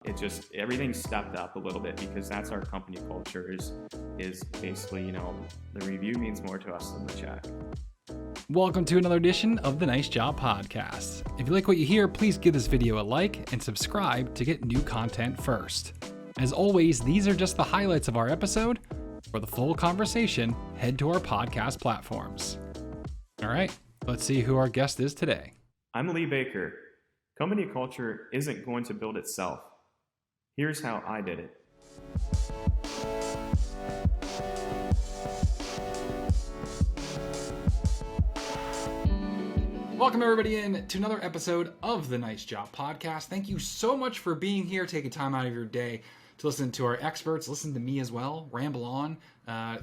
Everything stepped up a little bit because that's our company culture is basically, the review means more to us than the check. Welcome to another edition of the NiceJob Podcast. If you like what you hear, please give this video a like and subscribe to get new content first. As always, these are just the highlights of our episode. For the full conversation, head to our podcast platforms. All right, let's see who our guest is today. I'm Lee Baker. Company culture isn't going to build itself. Here's how I did it. Welcome everybody in to another episode of the NiceJob Podcast. Thank you so much for being here, taking time out of your day to listen to our experts, listen to me as well, ramble on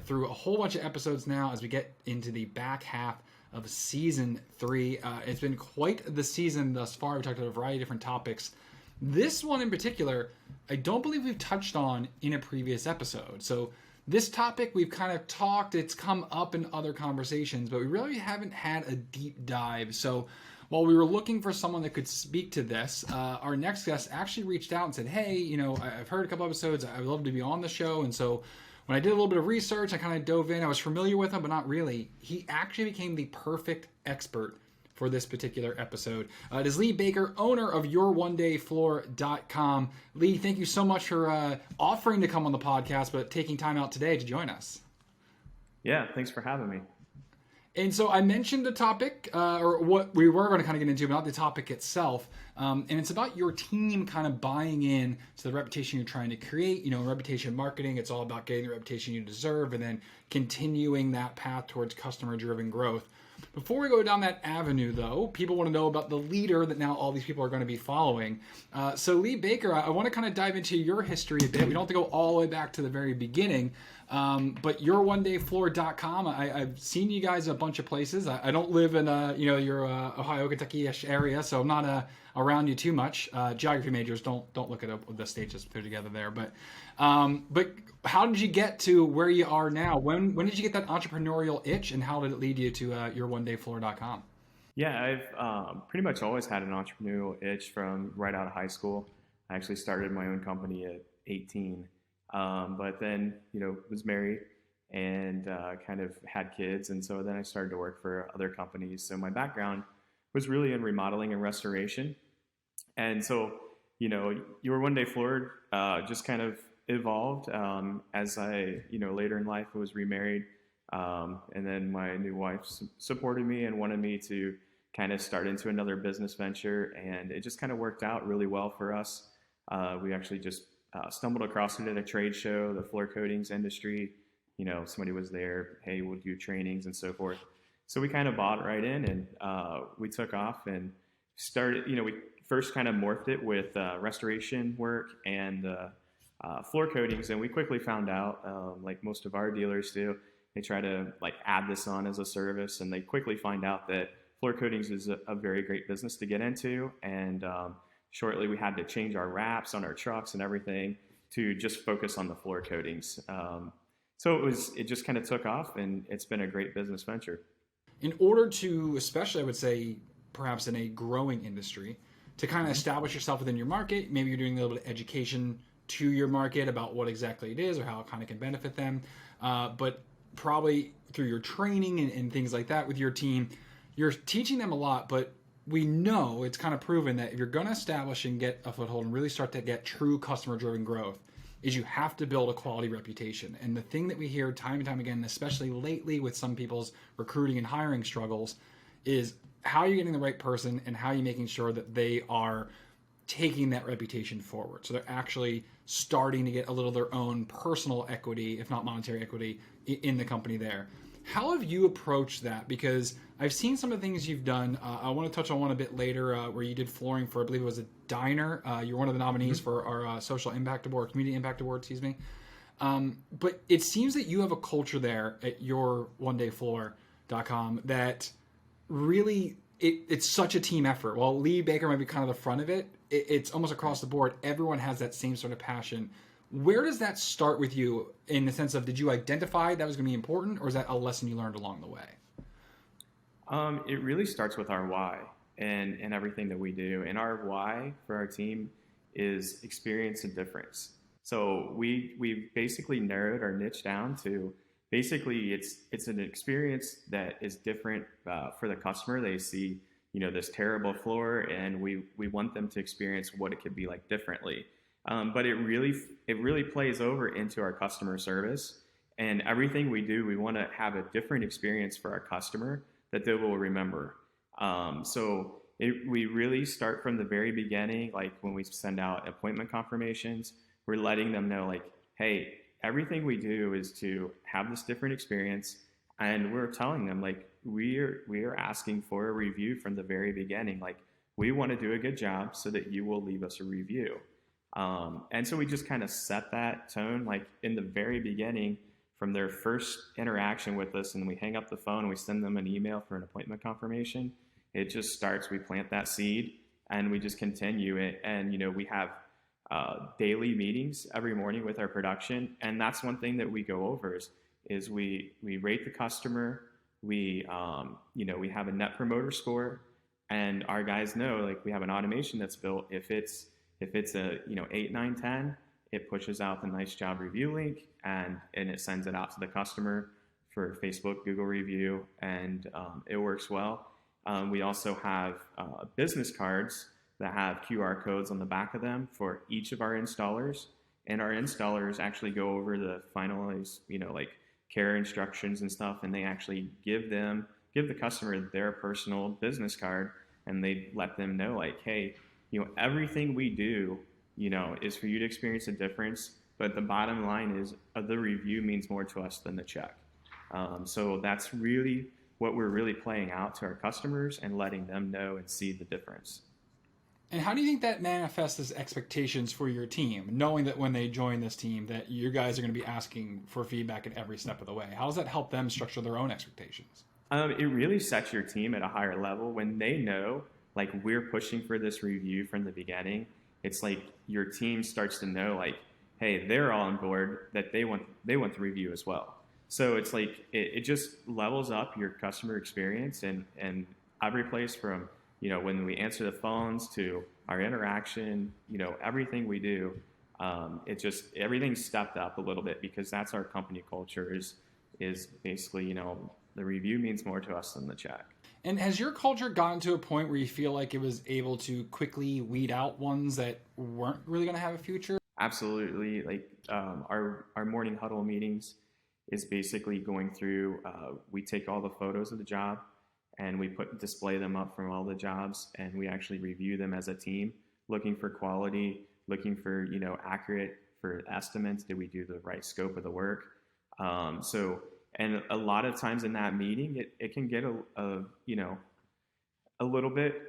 through a whole bunch of episodes now as we get into the back half of season 3. It's been quite the season thus far. We talked about a variety of different topics. This one in particular, I don't believe we've touched on in a previous episode. So this topic we've kind of talked, it's come up in other conversations, but we really haven't had a deep dive. So while we were looking for someone that could speak to this, our next guest actually reached out and said, hey, I've heard a couple episodes. I would love to be on the show. And so when I did a little bit of research, I kind of dove in. I was familiar with him, but not really. He actually became the perfect expert for this particular episode. It is Lee Baker, owner of YourOneDayFloor.com. Lee, thank you so much for offering to come on the podcast, but taking time out today to join us. Yeah, thanks for having me. And so I mentioned the topic, or what we were going to kind of get into, but not the topic itself. And it's about your team kind of buying in to the reputation you're trying to create. Reputation marketing, it's all about getting the reputation you deserve and then continuing that path towards customer-driven growth. Before we go down that avenue, though, people want to know about the leader that now all these people are going to be following. So Lee Baker, I want to kind of dive into your history a bit. We don't have to go all the way back to the very beginning, but YourOneDayFloor.com, I've seen you guys a bunch of places. I don't live in your Ohio, Kentucky-ish area, so I'm not around you too much. Geography majors don't look at the states just put together there. But how did you get to where you are now? When did you get that entrepreneurial itch, and how did it lead you to YourOneDayFloor.com? Yeah, I've pretty much always had an entrepreneurial itch from right out of high school. I actually started my own company at 18, but then was married and kind of had kids, and so then I started to work for other companies. So my background was really in remodeling and restoration, and so Your One Day Floor just kind of evolved as I later in life I was remarried, and then my new wife supported me and wanted me to kind of start into another business venture, and it just kind of worked out really well for us. We actually just stumbled across it at a trade show, the floor coatings industry. Somebody was there, hey, we'll do trainings and so forth. So we kind of bought right in, and we took off and started, we first kind of morphed it with restoration work and floor coatings, and we quickly found out, like most of our dealers do, they try to add this on as a service, and they quickly find out that floor coatings is a very great business to get into, and shortly we had to change our wraps on our trucks and everything to just focus on the floor coatings. So it just kind of took off, and it's been a great business venture. In order to, especially I would say, perhaps in a growing industry, to kind of establish yourself within your market, maybe you're doing a little bit of education to your market about what exactly it is or how it kind of can benefit them. But probably through your training and things like that with your team, you're teaching them a lot, but we know it's kind of proven that if you're going to establish and get a foothold and really start to get true customer-driven growth, is you have to build a quality reputation. And the thing that we hear time and time again, especially lately with some people's recruiting and hiring struggles, is how you're getting the right person and how you're making sure that they are taking that reputation forward. So they're actually starting to get a little of their own personal equity, if not monetary equity, in the company there. How have you approached that? Because I've seen some of the things you've done. I want to touch on one a bit later where you did flooring for, I believe it was a diner. You're one of the nominees for our Social Impact Award, Community Impact Award, excuse me. But it seems that you have a culture there at YourOneDayFloor.com that really, it's such a team effort. While Lee Baker might be kind of the front of it, it's almost across the board. Everyone has that same sort of passion. Where does that start with you in the sense of, did you identify that was going to be important, or is that a lesson you learned along the way? It really starts with our why and everything that we do. And our why for our team is experience a difference. So we basically narrowed our niche down to basically it's an experience that is different for the customer. They see this terrible floor, and we want them to experience what it could be like differently. But it really plays over into our customer service, and everything we do, we want to have a different experience for our customer that they will remember. We really start from the very beginning, like when we send out appointment confirmations, we're letting them know like, hey, everything we do is to have this different experience, and we're telling them like we are asking for a review from the very beginning. Like, we want to do a good job so that you will leave us a review. And so we just kind of set that tone like in the very beginning from their first interaction with us, and we hang up the phone and we send them an email for an appointment confirmation. It just starts, we plant that seed and we just continue it. And, we have daily meetings every morning with our production. And that's one thing that we go over is we rate the customer. We have a net promoter score, and our guys know, like, we have an automation that's built. If it's a 8, 9, 10, it pushes out the NiceJob review link and it sends it out to the customer for Facebook, Google review, and it works well. We also have business cards that have QR codes on the back of them for each of our installers, and our installers actually go over the finalized care instructions and stuff, and they actually give the customer their personal business card, and they let them know like, hey, everything we do, is for you to experience a difference, but the bottom line is the review means more to us than the check. So that's really what we're really playing out to our customers and letting them know and see the difference. And how do you think that manifests as expectations for your team, knowing that when they join this team that you guys are going to be asking for feedback at every step of the way? How does that help them structure their own expectations? It really sets your team at a higher level when they know, like, we're pushing for this review from the beginning. It's like your team starts to know, like, hey, they're all on board, that they want the review as well. So it's like it just levels up your customer experience, and every place from when we answer the phones to our interaction, everything we do, everything's stepped up a little bit, because that's our company culture is basically, the review means more to us than the check. And has your culture gotten to a point where you feel like it was able to quickly weed out ones that weren't really going to have a future? Absolutely. Like our morning huddle meetings is basically going through, we take all the photos of the job and we display them up from all the jobs, and we actually review them as a team, looking for quality, looking for, accurate for estimates. Did we do the right scope of the work? And a lot of times in that meeting, it can get a little bit,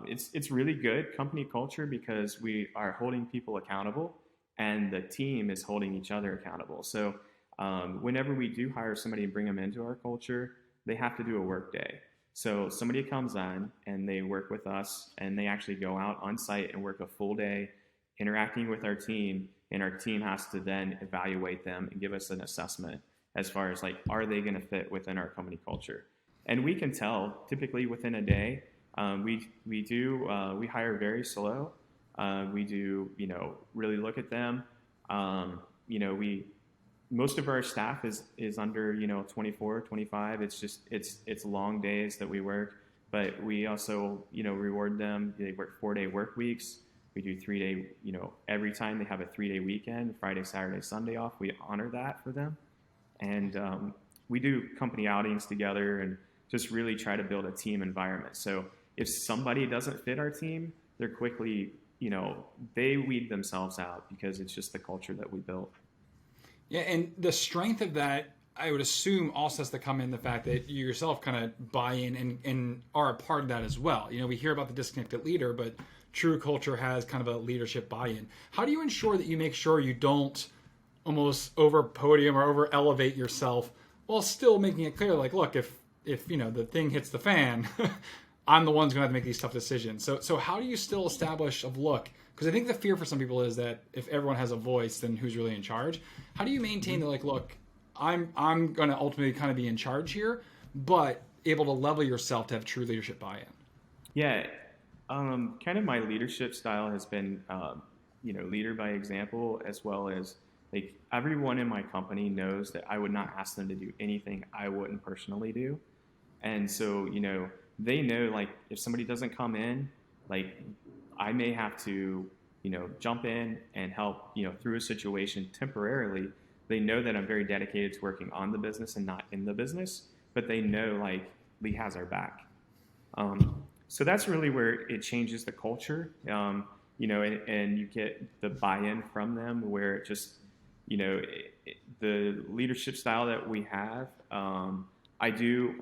it's really good company culture, because we are holding people accountable and the team is holding each other accountable. So whenever we do hire somebody and bring them into our culture, they have to do a work day. So somebody comes on and they work with us, and they actually go out on site and work a full day interacting with our team, and our team has to then evaluate them and give us an assessment as far as like, are they going to fit within our company culture? And we can tell typically within a day. We hire very slow. We do, really look at them. Most of our staff is under, 24, 25. It's just, it's long days that we work, but we also, reward them. They work 4-day work weeks. We do 3-day, every time they have a 3-day weekend, Friday, Saturday, Sunday off, we honor that for them. And we do company outings together and just really try to build a team environment. So if somebody doesn't fit our team, they're quickly, they weed themselves out, because it's just the culture that we built. Yeah, and the strength of that, I would assume, also has to come in the fact that you yourself kind of buy in and are a part of that as well. We hear about the disconnected leader, but true culture has kind of a leadership buy-in. How do you ensure that you make sure you don't almost over podium or over elevate yourself while still making it clear, like, look, if the thing hits the fan, I'm the one's going to have to make these tough decisions. So how do you still establish of, look, because I think the fear for some people is that if everyone has a voice, then who's really in charge? How do you maintain that, like, look, I'm going to ultimately kind of be in charge here, but able to level yourself to have true leadership buy-in? Yeah, kind of my leadership style has been, leader by example, as well as like everyone in my company knows that I would not ask them to do anything I wouldn't personally do. And so, they know like if somebody doesn't come in, like I may have to, jump in and help, through a situation temporarily. They know that I'm very dedicated to working on the business and not in the business, but they know like Lee has our back. So that's really where it changes the culture, and you get the buy-in from them where it just, the leadership style that we have. I do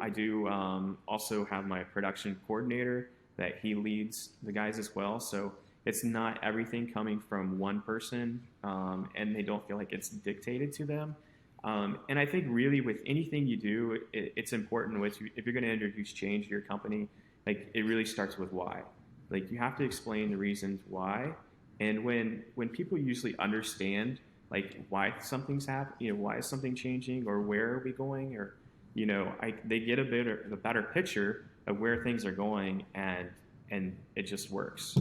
also have my production coordinator that he leads the guys as well. So it's not everything coming from one person, and they don't feel like it's dictated to them. And I think really with anything you do, it's important if you're going to introduce change to your company, like it really starts with why. Like you have to explain the reasons why. And when people usually understand like why something's happening, why is something changing, or where are we going, or they get a better picture of where things are going, and it just works.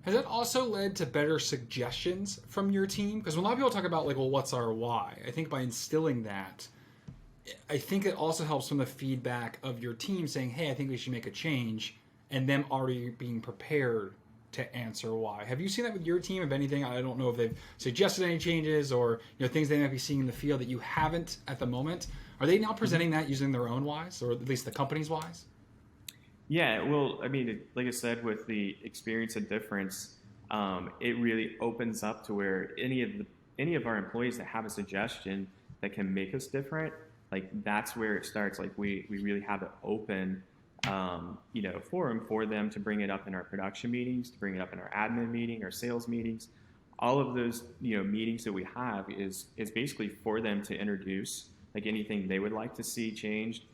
Has that also led to better suggestions from your team? Because when a lot of people talk about like, well, what's our why? I think by instilling that, I think it also helps from the feedback of your team saying, hey, I think we should make a change, and them already being prepared to answer why. Have you seen that with your team? If anything, I don't know if they've suggested any changes or things they might be seeing in the field that you haven't at the moment. Are they now presenting that using their own whys, or at least the company's whys? Yeah, well, I mean, like I said, with the experience of difference, it really opens up to where any of our employees that have a suggestion that can make us different, like that's where it starts. Like we really have an open, forum for them to bring it up in our production meetings, to bring it up in our admin meeting, our sales meetings. All of those, meetings that we have is basically for them to introduce like anything they would like to see changed.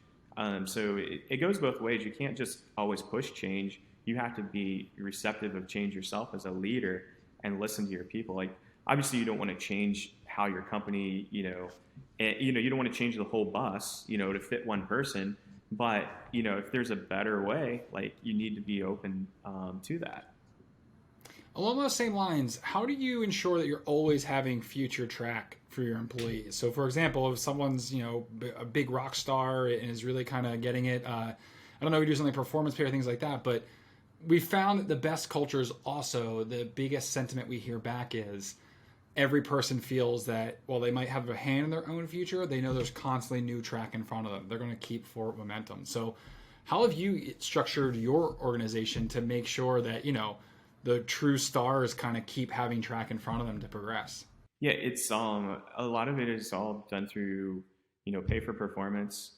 So it goes both ways. You can't just always push change. You have to be receptive of change yourself as a leader and listen to your people. Like obviously you don't want to change how your company, you don't want to change the whole bus, to fit one person. But, if there's a better way, like you need to be open to that. Along those same lines, how do you ensure that you're always having future track for your employees? So, for example, if someone's, a big rock star and is really kind of getting it, I don't know, we do something like performance pay or things like that, but we found that the best cultures also, the biggest sentiment we hear back is every person feels that while they might have a hand in their own future, they know there's constantly new track in front of them. They're going to keep forward momentum. So how have you structured your organization to make sure that, the true stars kind of keep having track in front of them to progress? Yeah, it's a lot of it is all done through pay for performance.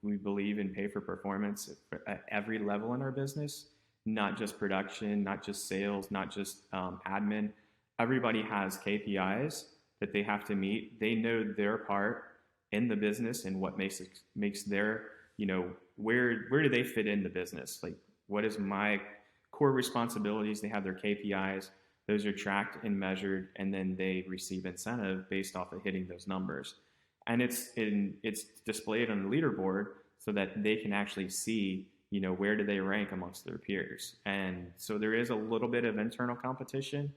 We believe in pay for performance at every level in our business, not just production, not just sales, not just admin. Everybody has KPIs that they have to meet. They know their part in the business and what makes their where do they fit in the business? Like what is my core responsibilities? They have their KPIs. Those are tracked and measured, and then they receive incentive based off of hitting those numbers. And it's displayed on the leaderboard so that they can actually see, where do they rank amongst their peers. And so there is a little bit of internal competition,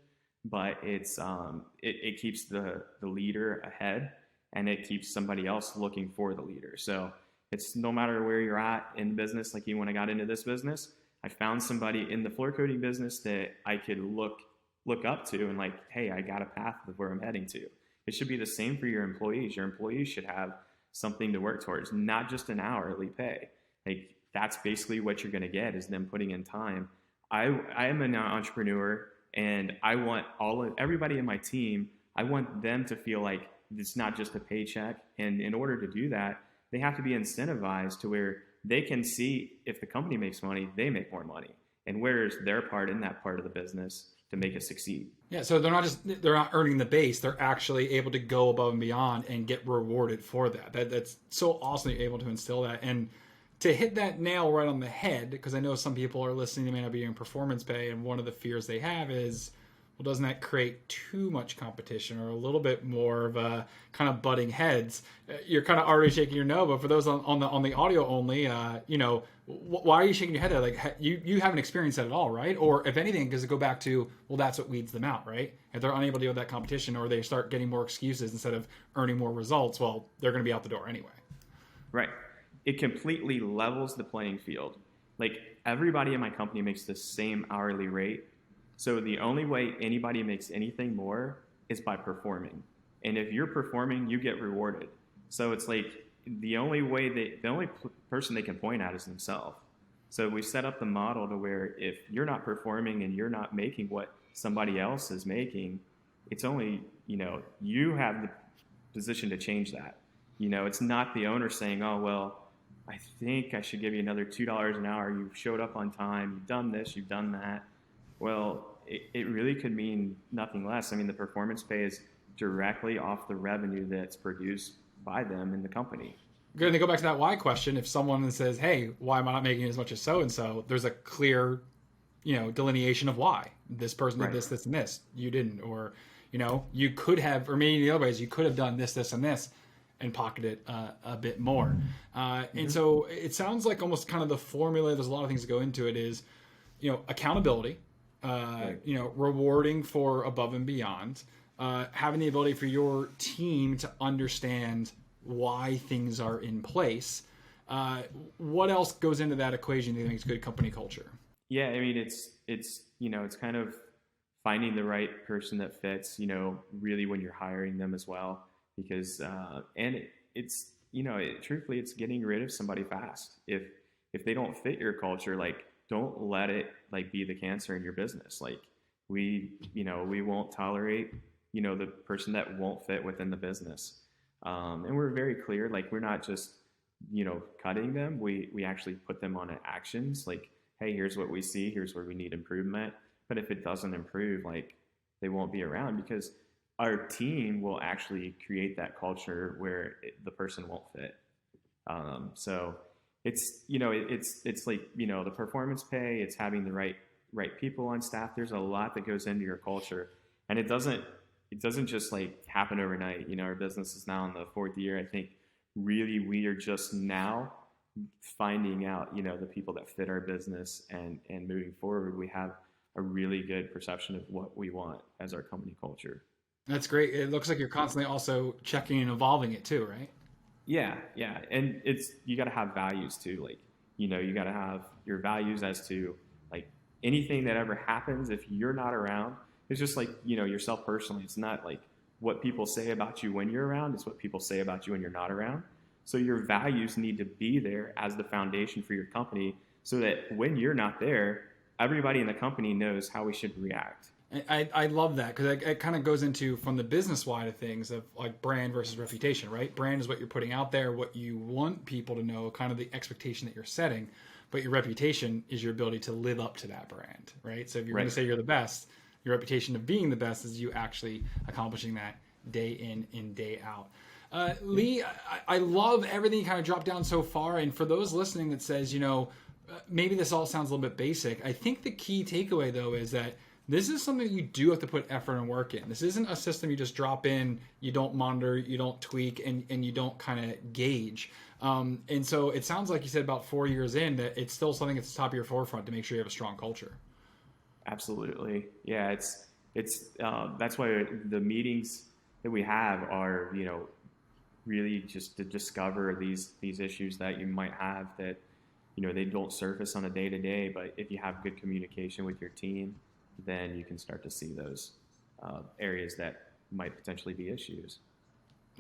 but it keeps the leader ahead, and it keeps somebody else looking for the leader. So it's no matter where you're at in business. Like when I got into this business, I found somebody in the floor coating business that I could look up to and like, hey, I got a path of where I'm heading to. It should be the same for your employees. Your employees should have something to work towards, not just an hourly pay. Like that's basically what you're going to get is them putting in time. I am an entrepreneur, and I want everybody in my team, I want them to feel like it's not just a paycheck. And in order to do that, they have to be incentivized to where they can see if the company makes money, they make more money. And where is their part in that part of the business to make it succeed? Yeah, so they're not earning the base. They're actually able to go above and beyond and get rewarded for that. That's so awesome that you're able to instill that. And to hit that nail right on the head, because I know some people are listening, they may not be doing performance pay, and one of the fears they have is, well, doesn't that create too much competition or a little bit more of a kind of butting heads? You're kind of already shaking your no, but for those on the audio only, why are you shaking your head there? Like you haven't experienced that at all, right? Or if anything, does it go back to, well, that's what weeds them out, right? If they're unable to deal with that competition, or they start getting more excuses instead of earning more results, well, they're going to be out the door anyway. Right. It completely levels the playing field. Like, everybody in my company makes the same hourly rate. So the only way anybody makes anything more is by performing. And if you're performing, you get rewarded. So it's like the only person they can point at is themselves. So we set up the model to where if you're not performing and you're not making what somebody else is making, it's only, you have the position to change that. It's not the owner saying, oh, well, I think I should give you another $2 an hour. You showed up on time. You've done this. You've done that. Well, it really could mean nothing less. I mean, the performance pay is directly off the revenue that's produced by them in the company. Good. To go back to that why question, if someone says, hey, why am I not making as much as so-and-so, there's a clear, delineation of why. This person did this, and this. You didn't. Or, you could have, or maybe the other ways, you could have done this, and this, and pocketed a bit more. And so it sounds like almost kind of the formula, there's a lot of things that go into it, is, accountability, rewarding for above and beyond, having the ability for your team to understand why things are in place. What else goes into that equation that makes good company culture? Yeah, I mean, it's kind of finding the right person that fits, really when you're hiring them as well. Because truthfully, it's getting rid of somebody fast. If they don't fit your culture, like, don't let it like be the cancer in your business. Like, we won't tolerate the person that won't fit within the business. And we're very clear, like, we're not just cutting them. We actually put them on actions. Like, hey, here's what we see. Here's where we need improvement. But if it doesn't improve, like, they won't be around, because our team will actually create that culture where the person won't fit. So it's like, the performance pay, it's having the right people on staff. There's a lot that goes into your culture, and it doesn't just like happen overnight. Our business is now in the 4th year. I think really we are just now finding out, the people that fit our business, and moving forward, we have a really good perception of what we want as our company culture. That's great. It looks like you're constantly also checking and evolving it too, right? Yeah. And you got to have values too. Like, you got to have your values as to, like, anything that ever happens, if you're not around, it's just like, yourself personally. It's not like what people say about you when you're around. It's what people say about you when you're not around. So your values need to be there as the foundation for your company, so that when you're not there, everybody in the company knows how we should react. I love that, because it kind of goes into, from the business side of things, of like brand versus reputation, right? Brand is what you're putting out there, what you want people to know, kind of the expectation that you're setting, but your reputation is your ability to live up to that brand, right? So if you're going to say you're the best, your reputation of being the best is you actually accomplishing that day in and day out. Lee, I love everything you kind of dropped down so far. And for those listening that says, maybe this all sounds a little bit basic, I think the key takeaway, though, is that this is something you do have to put effort and work in. This isn't a system you just drop in, you don't monitor, you don't tweak, and you don't kind of gauge. And so it sounds like you said about 4 years in that it's still something that's top of your forefront to make sure you have a strong culture. Absolutely. Yeah, it's that's why the meetings that we have are, really just to discover these issues that you might have that, they don't surface on a day-to-day, but if you have good communication with your team, then you can start to see those areas that might potentially be issues.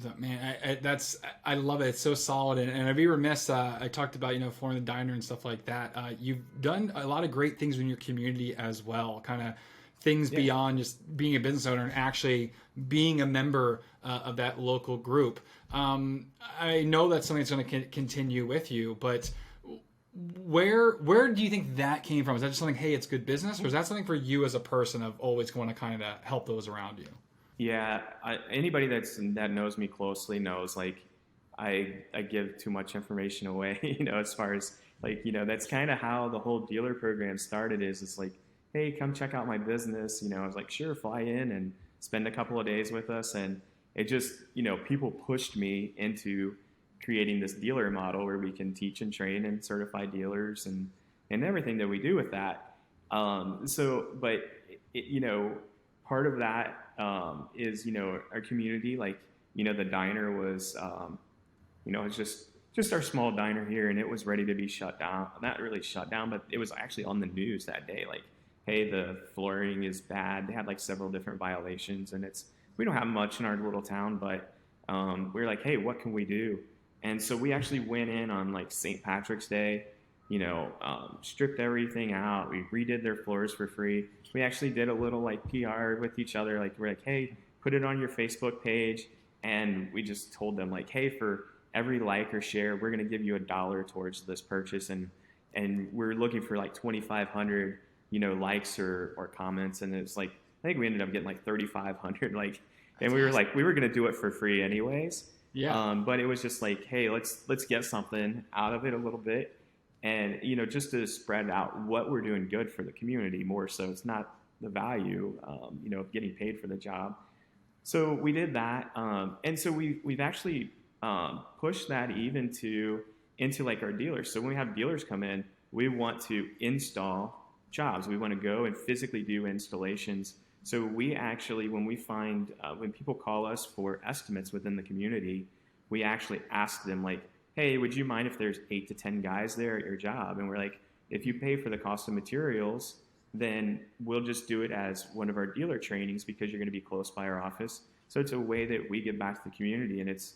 So, man, I love it. It's so solid. And I'd be remiss, I talked about, forming the diner and stuff like that. You've done a lot of great things in your community as well, kind of things beyond just being a business owner and actually being a member of that local group. I know that's something that's going to continue with you, but where do you think that came from? Is that just something, hey, it's good business, or is that something for you as a person of always going to kind of help those around you? Yeah, anybody that knows me closely knows, like, I give too much information away, as far as, like, that's kind of how the whole dealer program started. It's like, hey, come check out my business. I was like, sure, fly in and spend a couple of days with us. And it just, people pushed me into creating this dealer model where we can teach and train and certify dealers and everything that we do with that. But part of that is, our community, like, the diner was, it's just our small diner here, and it was ready to be shut down. Not really shut down, but it was actually on the news that day. Like, hey, the flooring is bad. They had like several different violations, and we don't have much in our little town, but we were like, hey, what can we do? And so we actually went in on like St. Patrick's Day, stripped everything out. We redid their floors for free. We actually did a little like PR with each other. Like, we're like, hey, put it on your Facebook page. And we just told them like, hey, for every like or share, we're going to give you $1 towards this purchase. And we're looking for like 2,500, likes or comments. And it's like, I think we ended up getting like 3,500, like, and we were like, we were going to do it for free anyways. Yeah. But it was just like, hey, let's get something out of it a little bit. And, just to spread out what we're doing good for the community more. So it's not the value, of getting paid for the job. So we did that. And so we've actually pushed that even into like our dealers. So when we have dealers come in, we want to install jobs. We want to go and physically do installations. So we actually, when we find, when people call us for estimates within the community, we actually ask them like, hey, would you mind if there's 8 to 10 guys there at your job? And we're like, if you pay for the cost of materials, then we'll just do it as one of our dealer trainings because you're going to be close by our office. So it's a way that we give back to the community, and it's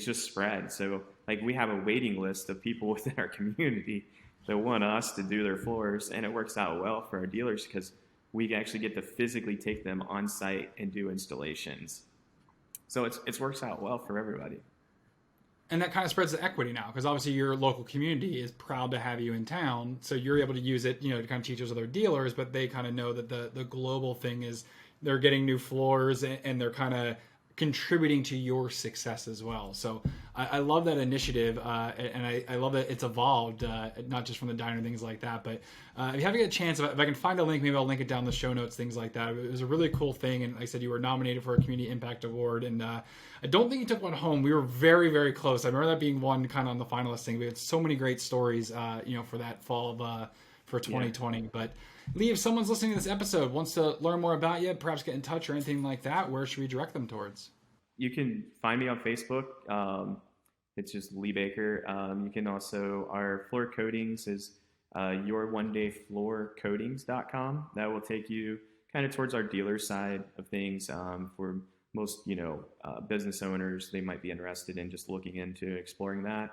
just spread. So like we have a waiting list of people within our community that want us to do their floors, and it works out well for our dealers because we actually get to physically take them on site and do installations. So it works out well for everybody. And that kind of spreads the equity now, because obviously your local community is proud to have you in town. So you're able to use it, to kind of teach those other dealers, but they kind of know that the global thing is they're getting new floors and they're kind of contributing to your success as well. So I love that initiative, and I love that it's evolved, not just from the diner, things like that. But if you haven't get a chance, if I can find a link, maybe I'll link it down in the show notes, things like that. It was a really cool thing, and like I said, you were nominated for a Community Impact Award, and I don't think you took one home. We were very, very close. I remember that being one kind of on the finalist thing. We had so many great stories, for that fall of for 2020. Yeah. But Lee, if someo's listening to this episode, wants to learn more about you, perhaps get in touch or anything like that, where should we direct them towards? You can find me on Facebook. It's just Lee Baker. You can also, our floor coatings is yourondayfloorcoatings.com. That will take you kind of towards our dealer side of things. For most, business owners, they might be interested in just looking into exploring that.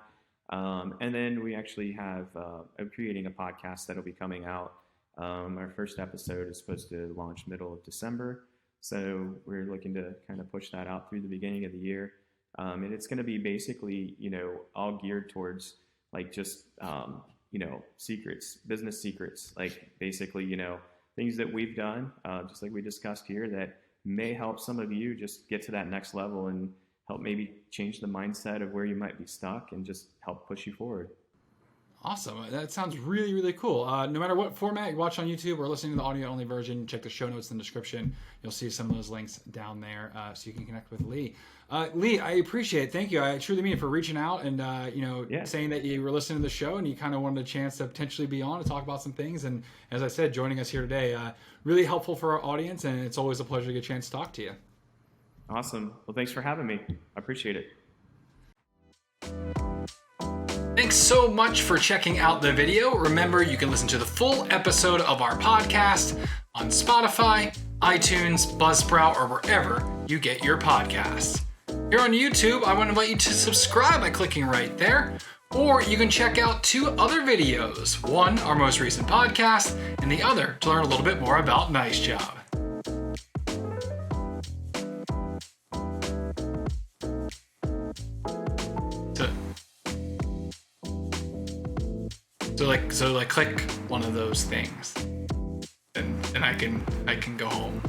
And then we actually have, I'm creating a podcast that'll be coming out. Our first episode is supposed to launch middle of December. So we're looking to kind of push that out through the beginning of the year. And it's going to be basically, all geared towards like just, secrets, business secrets, like basically, things that we've done, just like we discussed here, that may help some of you just get to that next level and help maybe change the mindset of where you might be stuck and just help push you forward. Awesome. That sounds really, really cool. No matter what format you watch on YouTube or listening to the audio-only version, check the show notes in the description. You'll see some of those links down there so you can connect with Lee. Lee, I appreciate it. Thank you. I truly mean it for reaching out and, saying that you were listening to the show and you kind of wanted a chance to potentially be on and talk about some things. And as I said, joining us here today, really helpful for our audience. And it's always a pleasure to get a chance to talk to you. Awesome. Well, thanks for having me. I appreciate it. Thanks so much for checking out the video. Remember, you can listen to the full episode of our podcast on Spotify, iTunes, Buzzsprout, or wherever you get your podcasts. Here on YouTube, I want to invite you to subscribe by clicking right there, or you can check out 2 other videos. One, our most recent podcast, and the other to learn a little bit more about NiceJob. So click one of those things, and I can go home.